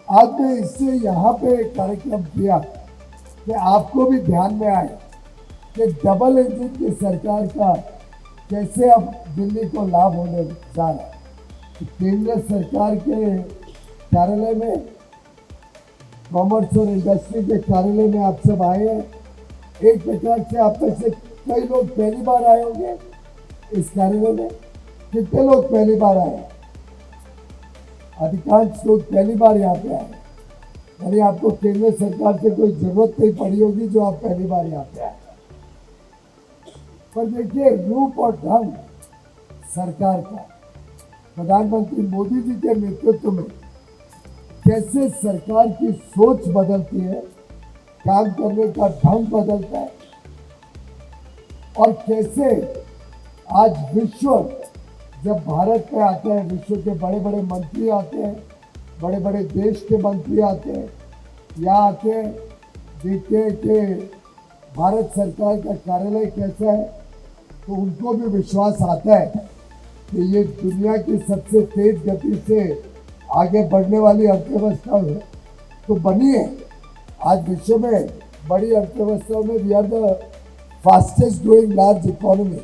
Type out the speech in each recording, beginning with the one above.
आज मैं इससे यहाँ पे एक कार्यक्रम किया कि आपको भी ध्यान में आए कि डबल इंजन की सरकार का कैसे अब दिल्ली को लाभ होने जा रहा है। केंद्र सरकार के कार्यालय में, कॉमर्स और इंडस्ट्री के कार्यालय में आप सब आए हैं। एक प्रकार से आप में से कई लोग पहली बार आए होंगे इस कार्यालय में। कितने लोग पहली बार आए? अधिकांश लोग पहली बार यहाँ पे आए, यानी आपको केंद्र सरकार से कोई जरूरत नहीं पड़ी होगी जो आप पहली बार यहाँ पे आए। पर देखिए, रूप और ढंग सरकार का, प्रधानमंत्री मोदी जी के नेतृत्व में कैसे सरकार की सोच बदलती है, काम करने का ढंग बदलता है, और कैसे आज विश्व जब भारत में आता है, विश्व के बड़े बड़े मंत्री आते हैं, बड़े बड़े देश के मंत्री आते हैं, यहाँ आते हैं, देखते हैं कि भारत सरकार का कार्यालय कैसा है, तो उनको भी विश्वास आता है कि ये दुनिया की सबसे तेज गति से आगे बढ़ने वाली अर्थव्यवस्था है तो बनी है। आज विश्व में बड़ी अर्थव्यवस्थाओं में we are the fastest growing large economy,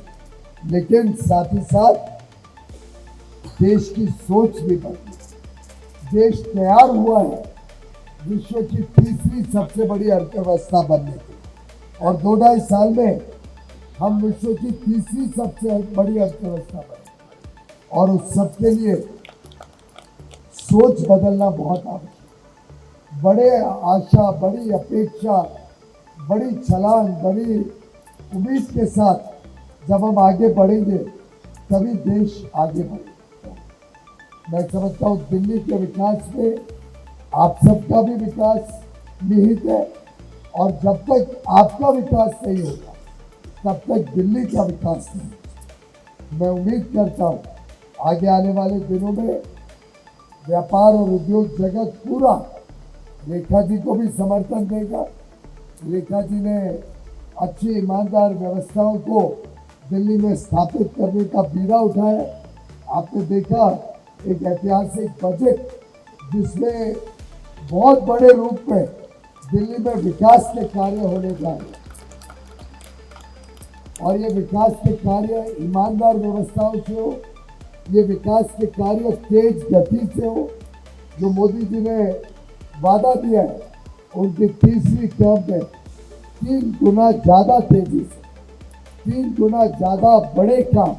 लेकिन साथ ही साथ देश की सोच भी बदली। देश तैयार हुआ है विश्व की तीसरी सबसे बड़ी अर्थव्यवस्था बनने की, और 2-2.5 साल में हम विश्व की तीसरी सबसे बड़ी अर्थव्यवस्था बने। और उस सबके लिए सोच बदलना बहुत आवश्यक। बड़े आशा, बड़ी अपेक्षा, बड़ी छलांग, बड़ी उम्मीद के साथ जब हम आगे बढ़ेंगे तभी देश आगे बढ़ेगा। मैं समझता हूँ दिल्ली के विकास में आप सबका भी विकास निहित है, और जब तक आपका विकास नहीं होगा तब तक दिल्ली का विकास नहीं। मैं उम्मीद करता हूँ आगे आने वाले दिनों में व्यापार और उद्योग जगत पूरा रेखा जी को भी समर्थन देगा। रेखा जी ने अच्छी ईमानदार व्यवस्थाओं को दिल्ली में स्थापित करने का बीड़ा उठाया। आपने देखा एक ऐतिहासिक बजट जिसमें बहुत बड़े रूप में दिल्ली में विकास के कार्य होने जा रहे हैं, और ये विकास के कार्य ईमानदार व्यवस्थाओं से हो, ये विकास के कार्य तेज गति से हो। जो मोदी जी ने वादा दिया है उनकी तीसरी टर्म में 3 गुना ज़्यादा तेजी से, 3 गुना ज़्यादा बड़े काम,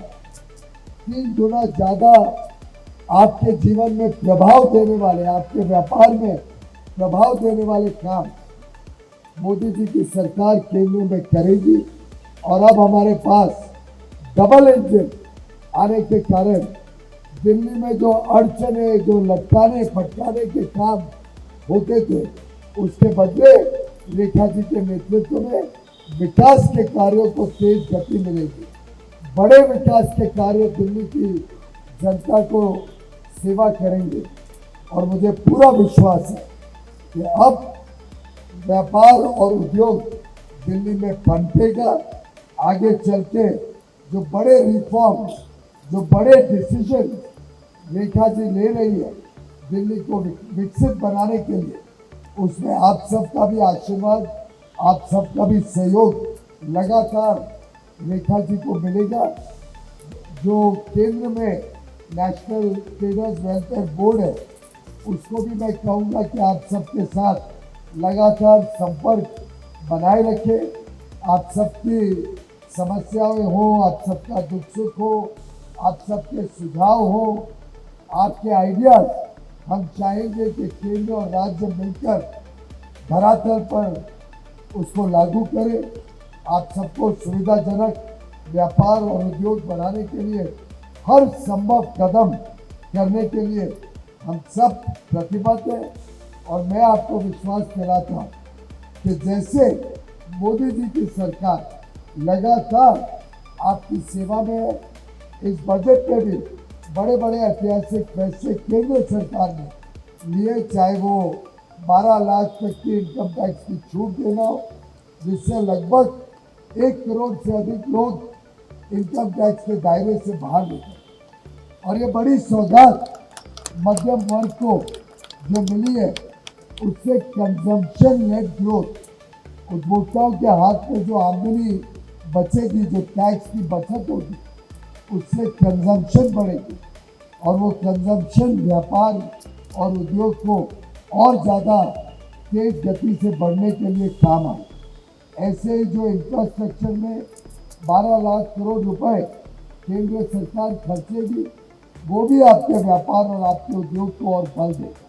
3 गुना ज़्यादा आपके जीवन में प्रभाव देने वाले, आपके व्यापार में प्रभाव देने वाले काम मोदी जी की सरकार केंद्र में करेगी। और अब हमारे पास डबल इंजन आने के कारण दिल्ली में जो अड़चने, जो लटकाने फटकाने के काम होते थे, उसके बदले रेखा जी के नेतृत्व में विकास के कार्यों को तेज गति मिलेगी। बड़े विकास के कार्य दिल्ली की जनता को सेवा करेंगे, और मुझे पूरा विश्वास है कि अब व्यापार और उद्योग दिल्ली में पनपेगा। आगे चलते जो बड़े रिफॉर्म, जो बड़े डिसीजन रेखा जी ले रही है दिल्ली को विकसित बनाने के लिए, उसमें आप सबका भी आशीर्वाद, आप सबका भी सहयोग लगातार रेखा जी को मिलेगा। जो केंद्र में नेशनल ट्रेडर्स वेलफेयर बोर्ड है, उसको भी मैं कहूँगा कि आप सबके साथ लगातार संपर्क बनाए रखें। आप सबकी समस्याएं हो, आप सबका दुख सुख हो, आप सबके सुझाव हो, आपके आइडियाज, हम चाहेंगे कि केंद्र और राज्य मिलकर धरातल पर उसको लागू करें। आप सबको सुविधाजनक व्यापार और उद्योग बढ़ाने के लिए हर संभव कदम करने के लिए हम सब प्रतिबद्ध हैं। और मैं आपको विश्वास दिलाता हूँ कि जैसे मोदी जी की सरकार लगातार आपकी सेवा में है, इस बजट में भी बड़े बड़े ऐतिहासिक फैसले केंद्र सरकार ने लिए, चाहे वो 12 लाख तक की इनकम टैक्स की छूट देना हो, जिससे लगभग 1 करोड़ से अधिक लोग इनकम टैक्स के दायरे से बाहर निकले, और ये बड़ी सौगात मध्यम वर्ग को जो मिली है उससे कंजम्पशन नेट ग्रोथ, उपभोक्ताओं के हाथ में जो आमदनी बचेगी, जो टैक्स की बचत होगी, उससे कंजम्पशन बढ़ेगी और वो कंजम्पशन व्यापार और उद्योग को और ज़्यादा तेज गति से बढ़ने के लिए काम आए। ऐसे जो इंफ्रास्ट्रक्चर में 12 लाख करोड़ रुपए केंद्र सरकार खर्चेगी, वो भी आपके व्यापार और आपके उद्योग को और बल देगा।